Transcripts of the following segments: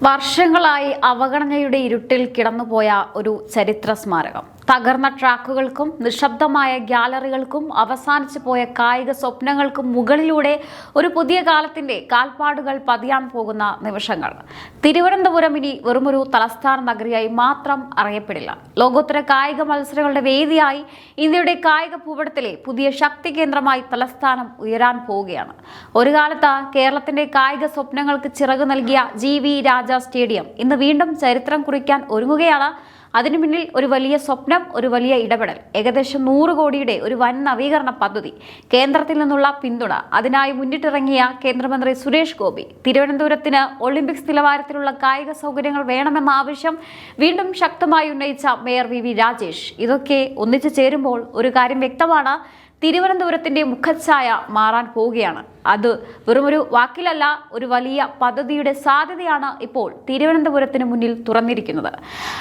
വർഷങ്ങളായി അവഗണനയുടെ ഇരുട്ടിൽ കിടന്നുപോയ ഒരു ചരിത്ര സ്മാരകം. തകർന്ന ട്രാക്കുകൾക്കും നിശബ്ദമായ ഗ്യാലറികൾക്കും അവസാനിച്ചു പോയ കായിക സ്വപ്നങ്ങൾക്കും മുകളിലൂടെ ഒരു പുതിയ കാലത്തിന്റെ കാൽപ്പാടുകൾ പതിയാൻ പോകുന്ന നിമിഷങ്ങൾ. തിരുവനന്തപുരം ഇനി വെറുമൊരു തലസ്ഥാന നഗരിയായി മാത്രം അറിയപ്പെടില്ല. ലോകോത്തര കായിക മത്സരങ്ങളുടെ വേദിയായി ഇന്ത്യയുടെ കായിക ഭൂപടത്തിലെ പുതിയ ശക്തി കേന്ദ്രമായി തലസ്ഥാനം ഉയരാൻ പോവുകയാണ്. ഒരു കാലത്ത് കേരളത്തിന്റെ കായിക സ്വപ്നങ്ങൾക്ക് ചിറകു നൽകിയ GV രാജ സ്റ്റേഡിയം ഇന്ന് വീണ്ടും ചരിത്രം കുറിക്കാൻ ഒരുങ്ങുകയാണ്. അതിനു പിന്നിൽ ഒരു വലിയ സ്വപ്നം, ഒരു വലിയ ഇടപെടൽ, ഏകദേശം 100 കോടിയുടെ ഒരു വൻ നവീകരണ പദ്ധതി, കേന്ദ്രത്തിൽ നിന്നുള്ള പിന്തുണ. അതിനായി മുന്നിട്ടിറങ്ങിയ കേന്ദ്രമന്ത്രി സുരേഷ് ഗോപി. തിരുവനന്തപുരത്തിന് ഒളിമ്പിക്സ് നിലവാരത്തിലുള്ള കായിക സൗകര്യങ്ങൾ വേണമെന്ന ആവശ്യം വീണ്ടും ശക്തമായി ഉന്നയിച്ച മേയർ VV രാജേഷ്. ഇതൊക്കെ ഒന്നിച്ചു ചേരുമ്പോൾ ഒരു കാര്യം വ്യക്തമാണ്: തിരുവനന്തപുരത്തിന്റെ മുഖച്ഛായ മാറാൻ പോവുകയാണ്. അത് വെറുമൊരു വാക്കിലല്ല, ഒരു വലിയ പദ്ധതിയുടെ സാധ്യതയാണ് ഇപ്പോൾ തിരുവനന്തപുരത്തിന് മുന്നിൽ തുറന്നിരിക്കുന്നത്.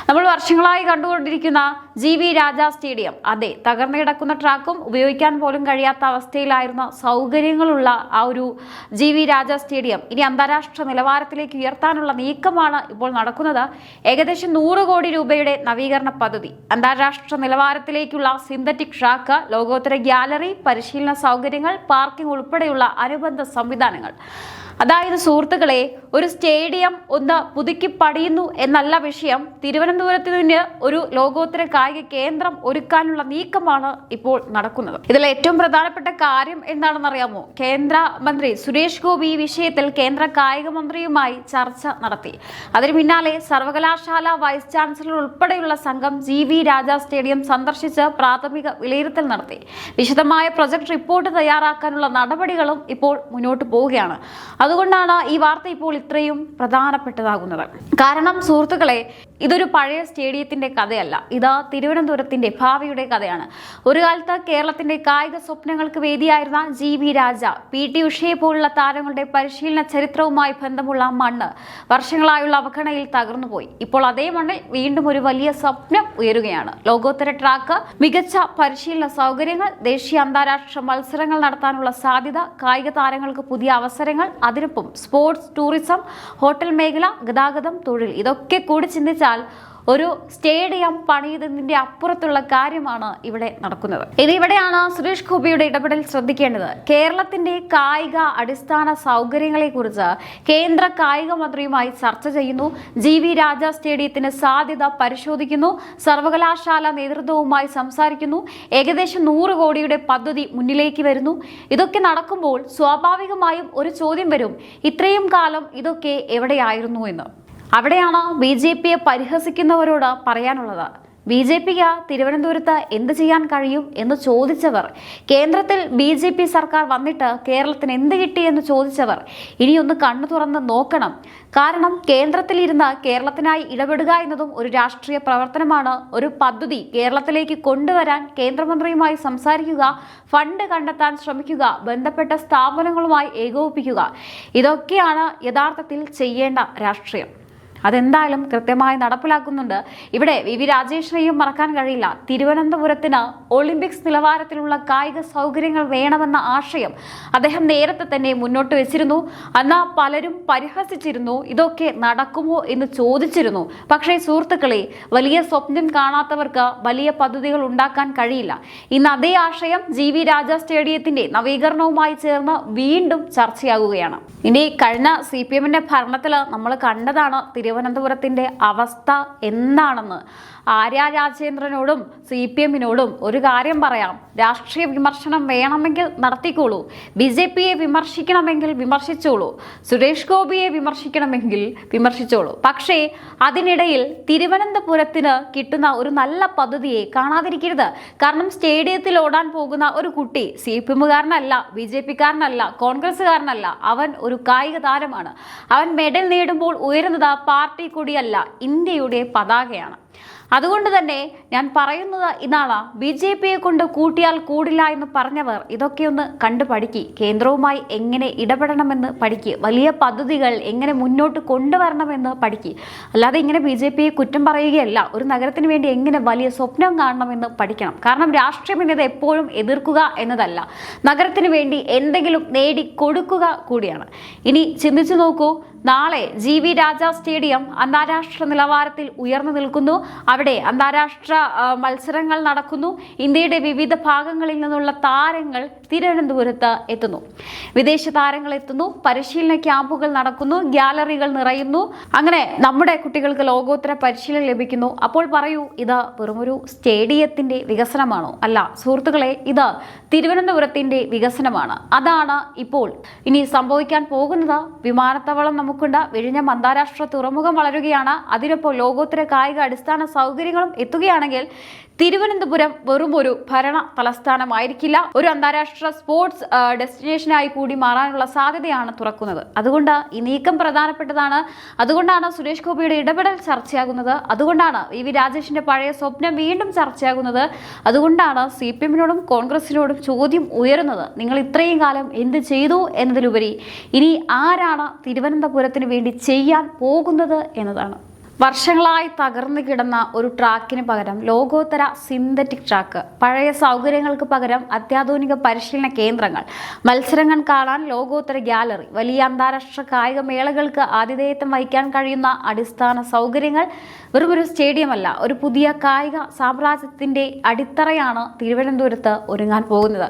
നമ്മൾ വർഷങ്ങളായി കണ്ടുകൊണ്ടിരിക്കുന്ന GV രാജ സ്റ്റേഡിയം, അതെ, തകർന്നു കിടക്കുന്ന ട്രാക്കും ഉപയോഗിക്കാൻ പോലും കഴിയാത്ത അവസ്ഥയിലായിരുന്ന സൗകര്യങ്ങളുള്ള ആ ഒരു GV രാജ സ്റ്റേഡിയം ഇനി അന്താരാഷ്ട്ര നിലവാരത്തിലേക്ക് ഉയർത്താനുള്ള നീക്കമാണ് ഇപ്പോൾ നടക്കുന്നത്. ഏകദേശം 100 കോടി രൂപയുടെ നവീകരണ പദ്ധതി, അന്താരാഷ്ട്ര നിലവാരത്തിലേക്കുള്ള സിന്തറ്റിക് ട്രാക്ക്, ലോകോത്തര ഗ്യാലറി, പരിശീലന സൗകര്യങ്ങൾ, പാർക്കിംഗ് ഉൾപ്പെടെയുള്ള അനുബന്ധ സംവിധാനങ്ങൾ. അതായത് സുഹൃത്തുക്കളെ, ഒരു സ്റ്റേഡിയം ഒന്ന് പുതുക്കി പണിയുന്നു എന്നല്ല വിഷയം. തിരുവനന്തപുരത്തിന് ഒരു ലോകോത്തര കായിക കേന്ദ്രം ഒരുക്കാനുള്ള നീക്കമാണ് ഇപ്പോൾ നടക്കുന്നത്. ഇതിൽ ഏറ്റവും പ്രധാനപ്പെട്ട കാര്യം എന്താണെന്നറിയാമോ? കേന്ദ്രമന്ത്രി സുരേഷ് ഗോപി ഈ വിഷയത്തിൽ കേന്ദ്ര കായിക മന്ത്രിയുമായി ചർച്ച നടത്തി. അതിന് പിന്നാലെ സർവകലാശാല വൈസ് ചാൻസലർ ഉൾപ്പെടെയുള്ള സംഘം GV രാജ സ്റ്റേഡിയം സന്ദർശിച്ച് പ്രാഥമിക വിലയിരുത്തൽ നടത്തി. വിശദമായ പ്രൊജക്ട് റിപ്പോർട്ട് തയ്യാറാക്കാനുള്ള നടപടികളും ഇപ്പോൾ മുന്നോട്ട് പോവുകയാണ്. അതുകൊണ്ടാണ് ഈ വാർത്ത ഇപ്പോൾ ഇത്രയും പ്രധാനപ്പെട്ടതാകുന്നത്. കാരണം സുഹൃത്തുക്കളെ, ഇതൊരു പഴയ സ്റ്റേഡിയത്തിന്റെ കഥയല്ല, ഇത് തിരുവനന്തപുരത്തിന്റെ ഭാവിയുടെ കഥയാണ്. ഒരു കാലത്ത് കേരളത്തിന്റെ കായിക സ്വപ്നങ്ങൾക്ക് വേദിയായിരുന്ന GV രാജ, PT ഉഷയെ പോലുള്ള താരങ്ങളുടെ പരിശീലന ചരിത്രവുമായി ബന്ധമുള്ള മണ്ണ് വർഷങ്ങളായുള്ള അവഗണനയിൽ തകർന്നുപോയി. ഇപ്പോൾ അതേ മണ്ണിൽ വീണ്ടും ഒരു വലിയ സ്വപ്നം ഉയരുകയാണ്. ലോകോത്തര ട്രാക്ക്, മികച്ച പരിശീലന സൗകര്യങ്ങൾ, ദേശീയ അന്താരാഷ്ട്ര മത്സരങ്ങൾ നടത്താനുള്ള സാധ്യത, കായിക താരങ്ങൾക്ക് പുതിയ അവസരങ്ങൾ, അതിനൊപ്പം സ്പോർട്സ്, ടൂറിസം, ഹോട്ടൽ മേഖല, ഗതാഗതം, തൊഴിൽ, ഇതൊക്കെ കൂടി ചിന്തിച്ചാൽ ഒരു സ്റ്റേഡിയം പണിയുന്നതിന്റെ അപ്പുറത്തുള്ള കാര്യമാണ് ഇവിടെ നടക്കുന്നത്. ഇവിടെയാണ് സുരേഷ് ഗോപിയുടെ ഇടപെടൽ ശ്രദ്ധിക്കേണ്ടത്. കേരളത്തിന്റെ കായിക അടിസ്ഥാന സൗകര്യങ്ങളെ കുറിച്ച് കേന്ദ്ര കായിക മന്ത്രിയുമായി ചർച്ച ചെയ്യുന്നു. GV രാജ സ്റ്റേഡിയത്തിന് സാധ്യത പരിശോധിക്കുന്നു. സർവകലാശാല നേതൃത്വവുമായി സംസാരിക്കുന്നു. ഏകദേശം 100 കോടിയുടെ പദ്ധതി മുന്നിലേക്ക് വരുന്നു. ഇതൊക്കെ നടക്കുമ്പോൾ സ്വാഭാവികമായും ഒരു ചോദ്യം വരും: ഇത്രയും കാലം ഇതൊക്കെ എവിടെയായിരുന്നു എന്ന്. അവിടെയാണ് BJPയെ പരിഹസിക്കുന്നവരോട് പറയാനുള്ളത്. BJPക്ക് തിരുവനന്തപുരത്ത് എന്ത് ചെയ്യാൻ കഴിയും എന്ന് ചോദിച്ചവർ, കേന്ദ്രത്തിൽ BJP സർക്കാർ വന്നിട്ട് കേരളത്തിന് എന്ത് കിട്ടി എന്ന് ചോദിച്ചവർ ഇനിയൊന്ന് കണ്ണു തുറന്ന് നോക്കണം. കാരണം കേന്ദ്രത്തിലിരുന്ന് കേരളത്തിനായി ഇടപെടുക എന്നതും ഒരു രാഷ്ട്രീയ പ്രവർത്തനമാണ്. ഒരു പദ്ധതി കേരളത്തിലേക്ക് കൊണ്ടുവരാൻ കേന്ദ്രമന്ത്രിയുമായി സംസാരിക്കുക, ഫണ്ട് കണ്ടെത്താൻ ശ്രമിക്കുക, ബന്ധപ്പെട്ട സ്ഥാപനങ്ങളുമായി ഏകോപിപ്പിക്കുക, ഇതൊക്കെയാണ് യഥാർത്ഥത്തിൽ ചെയ്യേണ്ട രാഷ്ട്രീയം. അതെന്തായാലും കൃത്യമായി നടപ്പിലാക്കുന്നുണ്ട്. ഇവിടെ VV രാജേഷിനെയും മറക്കാൻ കഴിയില്ല. തിരുവനന്തപുരത്തിന് ഒളിമ്പിക്സ് നിലവാരത്തിലുള്ള കായിക സൗകര്യങ്ങൾ വേണമെന്ന ആശയം അദ്ദേഹം നേരത്തെ തന്നെ മുന്നോട്ട് വെച്ചിരുന്നു. അന്ന് പലരും പരിഹസിച്ചിരുന്നു, ഇതൊക്കെ നടക്കുമോ എന്ന് ചോദിച്ചിരുന്നു. പക്ഷേ സുഹൃത്തുക്കളെ, വലിയ സ്വപ്നം കാണാത്തവർക്ക് വലിയ പദ്ധതികൾ ഉണ്ടാക്കാൻ കഴിയില്ല. ഇന്ന് അതേ ആശയം GV രാജ സ്റ്റേഡിയത്തിന്റെ നവീകരണവുമായി ചേർന്ന് വീണ്ടും ചർച്ചയാകുകയാണ്. ഇനി കഴിഞ്ഞ CPMന്റെ ഭരണത്തിൽ നമ്മൾ കണ്ടതാണ് തിരുവനന്തപുരത്തിന്റെ അവസ്ഥ എന്താണെന്ന്. ആര്യ രാജേന്ദ്രനോടും CPMനോടും ഒരു കാര്യം പറയാം: രാഷ്ട്രീയ വിമർശനം വേണമെങ്കിൽ നടത്തിക്കോളൂ, BJPയെ വിമർശിക്കണമെങ്കിൽ വിമർശിച്ചോളൂ, സുരേഷ് ഗോപിയെ വിമർശിക്കണമെങ്കിൽ വിമർശിച്ചോളൂ. പക്ഷേ അതിനിടയിൽ തിരുവനന്തപുരത്തിന് കിട്ടുന്ന ഒരു നല്ല പദ്ധതിയെ കാണാതിരിക്കരുത്. കാരണം സ്റ്റേഡിയത്തിൽ ഓടാൻ പോകുന്ന ഒരു കുട്ടി CPMകാരനല്ല, BJPക്കാരനല്ല, കോൺഗ്രസ്സുകാരനല്ല. അവൻ ഒരു കായിക താരമാണ്. അവൻ മെഡൽ നേടുമ്പോൾ ഉയരുന്നത് പാർട്ടി കൊടിയല്ല, ഇന്ത്യയുടെ പതാകയാണ്. അതുകൊണ്ട് തന്നെ ഞാൻ പറയുന്നത് ഇതാണ്: BJPയെ കൊണ്ട് കൂട്ടിയാൽ കൂടില്ല എന്ന് പറഞ്ഞവർ ഇതൊക്കെ ഒന്ന് കണ്ടു പഠിക്കുക. കേന്ദ്രവുമായി എങ്ങനെ ഇടപെടണമെന്ന് പഠിക്കുക. വലിയ പദ്ധതികൾ എങ്ങനെ മുന്നോട്ട് കൊണ്ടുവരണമെന്ന് പഠിക്കുക. അല്ലാതെ ഇങ്ങനെ BJPയെ കുറ്റം പറയുകയല്ല. ഒരു നഗരത്തിന് വേണ്ടി എങ്ങനെ വലിയ സ്വപ്നം കാണണമെന്ന് പഠിക്കണം. കാരണം രാഷ്ട്രീയം എന്നത് എപ്പോഴും എതിർക്കുക എന്നതല്ല, നഗരത്തിന് വേണ്ടി എന്തെങ്കിലും നേടി കൊടുക്കുക കൂടിയാണ്. ഇനി ചിന്തിച്ചു നോക്കൂ, നാളെ GV രാജ സ്റ്റേഡിയം അന്താരാഷ്ട്ര നിലവാരത്തിൽ ഉയർന്നു നിൽക്കുന്നു. അവിടെ അന്താരാഷ്ട്ര മത്സരങ്ങൾ നടക്കുന്നു. ഇന്ത്യയുടെ വിവിധ ഭാഗങ്ങളിൽ നിന്നുള്ള താരങ്ങൾ തിരുവനന്തപുരത്ത് എത്തുന്നു. വിദേശ താരങ്ങൾ എത്തുന്നു. പരിശീലന ക്യാമ്പുകൾ നടക്കുന്നു. ഗ്യാലറികൾ നിറയുന്നു. അങ്ങനെ നമ്മുടെ കുട്ടികൾക്ക് ലോകോത്തര പരിശീലനം ലഭിക്കുന്നു. അപ്പോൾ പറയൂ, ഇത് വെറുമൊരു സ്റ്റേഡിയത്തിന്റെ വികസനമാണോ? അല്ല സുഹൃത്തുക്കളെ, ഇത് തിരുവനന്തപുരത്തിന്റെ വികസനമാണ്. അതാണ് ഇപ്പോൾ ഇനി സംഭവിക്കാൻ പോകുന്നത്. വിമാനത്താവളം നമുക്കുണ്ട്. വിഴിഞ്ഞം അന്താരാഷ്ട്ര തുറമുഖം വളരുകയാണ്. അതിനൊപ്പം ലോകോത്തര കായിക അടിസ്ഥാന സൗകര്യങ്ങളും എത്തുകയാണെങ്കിൽ തിരുവനന്തപുരം വെറും ഒരു ഭരണ തലസ്ഥാനമായിരിക്കില്ല, ഒരു അന്താരാഷ്ട്ര സ്പോർട്സ് ഡെസ്റ്റിനേഷനായി കൂടി മാറാനുള്ള സാധ്യതയാണ് തുറക്കുന്നത്. അതുകൊണ്ട് ഈ നീക്കം പ്രധാനപ്പെട്ടതാണ്. അതുകൊണ്ടാണ് സുരേഷ് ഗോപിയുടെ ഇടപെടൽ ചർച്ചയാകുന്നത്. അതുകൊണ്ടാണ് VV രാജേഷിന്റെ പഴയ സ്വപ്നം വീണ്ടും ചർച്ചയാകുന്നത്. അതുകൊണ്ടാണ് CPM-നോടും കോൺഗ്രസിനോടും ചോദ്യം ഉയരുന്നത്. നിങ്ങൾ ഇത്രയും കാലം എന്ത് ചെയ്തു എന്നതിലുപരി ഇനി ആരാണ് തിരുവനന്തപുരത്തിന് വേണ്ടി ചെയ്യാൻ പോകുന്നത് എന്നതാണ്. വർഷങ്ങളായി തകർന്നു കിടന്ന ഒരു ട്രാക്കിന് പകരം ലോകോത്തര സിന്തറ്റിക് ട്രാക്ക്, പഴയ സൗകര്യങ്ങൾക്ക് പകരം അത്യാധുനിക പരിശീലന കേന്ദ്രങ്ങൾ, മത്സരങ്ങൾ കാണാൻ ലോകോത്തര ഗ്യാലറി, വലിയ അന്താരാഷ്ട്ര കായിക മേളകൾക്ക് ആതിഥേയത്വം വഹിക്കാൻ കഴിയുന്ന അടിസ്ഥാന സൗകര്യങ്ങൾ, വെറുമൊരു സ്റ്റേഡിയമല്ല, ഒരു പുതിയ കായിക സാമ്രാജ്യത്തിന്റെ അടിത്തറയാണ് തിരുവനന്തപുരത്ത് ഒരുങ്ങാൻ പോകുന്നത്.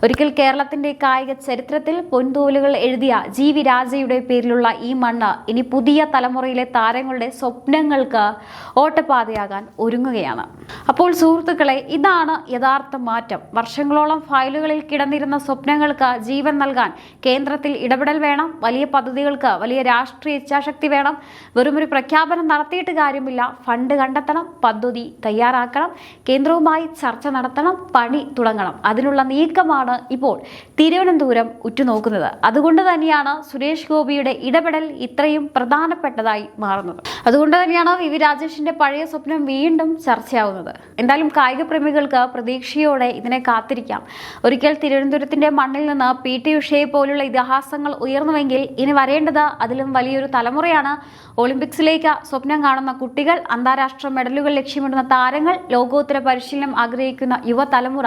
ഒരിക്കൽ കേരളത്തിന്റെ കായിക ചരിത്രത്തിൽ പൊൻതോലുകൾ എഴുതിയ GV രാജയുടെ പേരിലുള്ള ഈ മണ്ണ് ഇനി പുതിയ തലമുറയിലെ താരങ്ങളുടെ സ്വപ്നങ്ങൾക്ക് ഓട്ടപ്പാതയാകാൻ ഒരുങ്ങുകയാണ്. അപ്പോൾ സുഹൃത്തുക്കളെ, ഇതാണ് യഥാർത്ഥ മാറ്റം. വർഷങ്ങളോളം ഫയലുകളിൽ കിടന്നിരുന്ന സ്വപ്നങ്ങൾക്ക് ജീവൻ നൽകാൻ കേന്ദ്രത്തിൽ ഇടപെടൽ വേണം. വലിയ പദ്ധതികൾക്ക് വലിയ രാഷ്ട്രീയ ഇച്ഛാശക്തി വേണം. വെറുമൊരു പ്രഖ്യാപനം നടത്തിയിട്ട് കാര്യമില്ല. ഫണ്ട് കണ്ടെത്തണം, പദ്ധതി തയ്യാറാക്കണം, കേന്ദ്രവുമായി ചർച്ച നടത്തണം, പണി തുടങ്ങണം. അതിനുള്ള നീക്കമാണ് ഇപ്പോൾ തിരുവനന്തപുരം ഉറ്റുനോക്കുന്നത്. അതുകൊണ്ട് തന്നെയാണ് സുരേഷ് ഗോപിയുടെ ഇടപെടൽ ഇത്രയും പ്രധാനപ്പെട്ടതായി മാറുന്നത്. അതുകൊണ്ട് തന്നെയാണ് VV രാജേഷിന്റെ പഴയ സ്വപ്നം വീണ്ടും ചർച്ചയാവുന്നത്. എന്തായാലും കായിക പ്രേമികൾക്ക് പ്രതീക്ഷയോടെ ഇതിനെ കാത്തിരിക്കാം. ഒരിക്കൽ തിരുവനന്തപുരത്തിന്റെ മണ്ണിൽ നിന്ന് PT ഉഷയെ പോലുള്ള ഇതിഹാസങ്ങൾ ഉയർന്നുവെങ്കിൽ ഇനി വരേണ്ടത് അതിലും വലിയൊരു തലമുറയാണ്. ഒളിമ്പിക്സിലേക്ക് സ്വപ്നം കാണുന്ന കുട്ടികൾ, അന്താരാഷ്ട്ര മെഡലുകൾ ലക്ഷ്യമിടുന്ന താരങ്ങൾ, ലോകോത്തര പരിശീലനം ആഗ്രഹിക്കുന്ന യുവതലമുറ.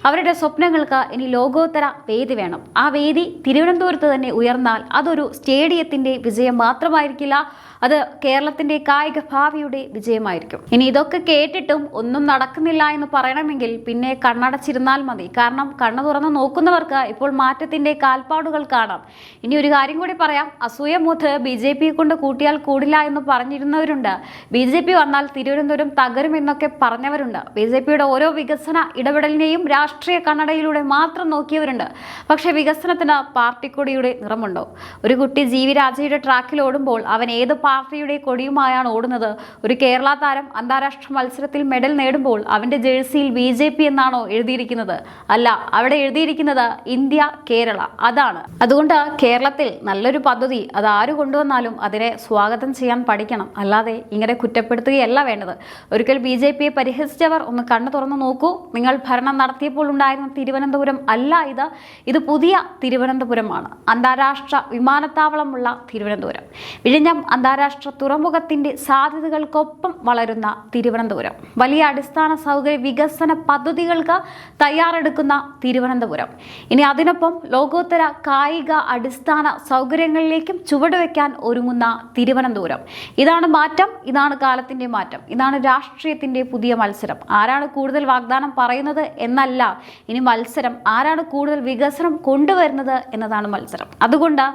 അവരുടെ സ്വപ്നങ്ങൾക്ക് ഇനി ലോകോത്തര വേദി വേണം. ആ വേദി തിരുവനന്തപുരത്ത് തന്നെ ഉയർന്നാൽ അതൊരു സ്റ്റേഡിയത്തിന്റെ വിജയം മാത്രമായിരിക്കില്ല, അത് കേരളത്തിന്റെ കായിക ഭാവിയുടെ വിജയമായിരിക്കും. ഇനി ഇതൊക്കെ കേട്ടിട്ടും ഒന്നും നടക്കുന്നില്ല എന്ന് പറയണമെങ്കിൽ പിന്നെ കണ്ണടച്ചിരുന്നാൽ മതി. കാരണം കണ്ണു തുറന്ന് നോക്കുന്നവർക്ക് ഇപ്പോൾ മാറ്റത്തിന്റെ കാൽപ്പാടുകൾ കാണാം. ഇനി ഒരു കാര്യം കൂടി പറയാം. അസൂയ മൂത്ത് BJP കൊണ്ട് കൂട്ടിയാൽ കൂടില്ല എന്ന് പറഞ്ഞിരുന്നവരുണ്ട്. BJP വന്നാൽ തിരുവനന്തപുരം തകരുമെന്നൊക്കെ പറഞ്ഞവരുണ്ട്. BJPയുടെ ഓരോ വികസന ഇടപെടലിനെയും രാഷ്ട്രീയ കണ്ണടയിലൂടെ മാത്രം നോക്കിയവരുണ്ട്. പക്ഷെ വികസനത്തിന് പാർട്ടിക്കൊടിയുടെ നിറമുണ്ടോ? ഒരു കുട്ടി GV രാജയുടെ ട്രാക്കിൽ ഓടുമ്പോൾ അവൻ ഏത് പാർട്ടിയുടെ കൊടിയുമായാണ് ഓടുന്നത്? ഒരു കേരള താരം അന്താരാഷ്ട്ര മത്സരത്തിൽ മെഡൽ നേടുമ്പോൾ അവന്റെ ജേഴ്സിയിൽ BJP എന്നാണോ എഴുതിയിരിക്കുന്നത്? അല്ല, അവിടെ എഴുതിയിരിക്കുന്നത് ഇന്ത്യ കേരള. അതാണ്. അതുകൊണ്ട് കേരളത്തിൽ നല്ലൊരു പദ്ധതി അത് ആര് കൊണ്ടുവന്നാലും അതിനെ സ്വാഗതം ചെയ്യാൻ പഠിക്കണം. അല്ലാതെ ഇങ്ങനെ കുറ്റപ്പെടുത്തുകയല്ല വേണ്ടത്. ഒരിക്കൽ BJPയെ പരിഹസിച്ചവർ ഒന്ന് കണ്ണു തുറന്നു നോക്കൂ. നിങ്ങൾ ഭരണം നടത്തിയപ്പോൾ ഉണ്ടായിരുന്ന തിരുവനന്തപുരം അല്ല ഇത്. ഇത് പുതിയ തിരുവനന്തപുരമാണ്. അന്താരാഷ്ട്ര വിമാനത്താവളമുള്ള തിരുവനന്തപുരം, വിഴിഞ്ഞം അന്താരാഷ്ട്ര തുറമുഖത്തിന്റെ സാധ്യതകൾക്കൊപ്പം വളരുന്ന തിരുവനന്തപുരം, വലിയ അടിസ്ഥാന സൗകര്യ വികസന പദ്ധതികൾക്ക് തയ്യാറെടുക്കുന്ന തിരുവനന്തപുരം. ഇനി അതിനൊപ്പം ലോകോത്തര കായിക അടിസ്ഥാന സൗകര്യങ്ങളിലേക്കും ചുവടുവെക്കാൻ ഒരുങ്ങുന്ന തിരുവനന്തപുരം. ഇതാണ് മാറ്റം. ഇതാണ് കാലത്തിന്റെ മാറ്റം. ഇതാണ് രാഷ്ട്രീയത്തിന്റെ പുതിയ മത്സരം. ആരാണ് കൂടുതൽ വാഗ്ദാനം പറയുന്നത് എന്നല്ല ഇനി മത്സരം, ആരാണ് കൂടുതൽ വികസനം കൊണ്ടുവരുന്നത് എന്നതാണ് മത്സരം. അതുകൊണ്ട്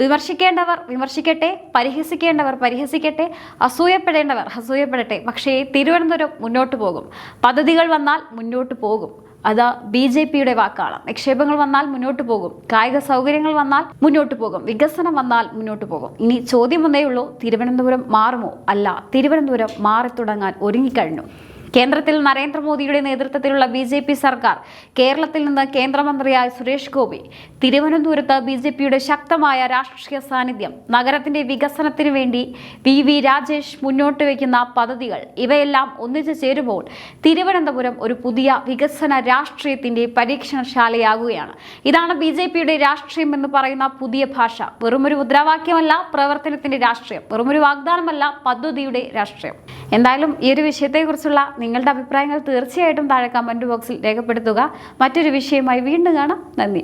വിമർശിക്കേണ്ടവർ വിമർശിക്കട്ടെ, പരിഹസിക്കേണ്ടവർ പരിഹസിക്കട്ടെ, അസൂയപ്പെടേണ്ടവർ അസൂയപ്പെടട്ടെ. പക്ഷേ തിരുവനന്തപുരം മുന്നോട്ട് പോകും. പദ്ധതികൾ വന്നാൽ മുന്നോട്ട് പോകും. അത് BJPയുടെ വാക്കാണ്. നിക്ഷേപങ്ങൾ വന്നാൽ മുന്നോട്ട് പോകും. കായിക സൗകര്യങ്ങൾ വന്നാൽ മുന്നോട്ട് പോകും. വികസനം വന്നാൽ മുന്നോട്ട് പോകും. ഇനി ചോദ്യം ഒന്നേ ഉള്ളൂ, തിരുവനന്തപുരം മാറുമോ? അല്ല, തിരുവനന്തപുരം മാറിത്തുടങ്ങാൻ ഒരുങ്ങിക്കഴിഞ്ഞു. കേന്ദ്രത്തിൽ നരേന്ദ്രമോദിയുടെ നേതൃത്വത്തിലുള്ള BJP സർക്കാർ, കേരളത്തിൽ നിന്ന് കേന്ദ്രമന്ത്രിയായ സുരേഷ് ഗോപി, തിരുവനന്തപുരത്ത് BJPയുടെ ശക്തമായ രാഷ്ട്രീയ സാന്നിധ്യം, നഗരത്തിന്റെ വികസനത്തിന് വേണ്ടി VV രാജേഷ് മുന്നോട്ട് വയ്ക്കുന്ന പദ്ധതികൾ, ഇവയെല്ലാം ഒന്നിച്ചു ചേരുമ്പോൾ തിരുവനന്തപുരം ഒരു പുതിയ വികസന രാഷ്ട്രീയത്തിന്റെ പരീക്ഷണശാലയാകുകയാണ്. ഇതാണ് BJPയുടെ രാഷ്ട്രീയം എന്ന് പറയുന്ന പുതിയ ഭാഷ. വെറുമൊരു മുദ്രാവാക്യമല്ല പ്രവർത്തനത്തിന്റെ രാഷ്ട്രീയം, വെറുമൊരു വാഗ്ദാനമല്ല പദ്ധതിയുടെ രാഷ്ട്രീയം. എന്തായാലും ഈ ഒരു വിഷയത്തെക്കുറിച്ചുള്ള നിങ്ങളുടെ അഭിപ്രായങ്ങൾ തീർച്ചയായിട്ടും താഴെ കമന്റ് ബോക്സിൽ രേഖപ്പെടുത്തുക. മറ്റൊരു വിഷയമായി വീണ്ടും കാണാം. നന്ദി.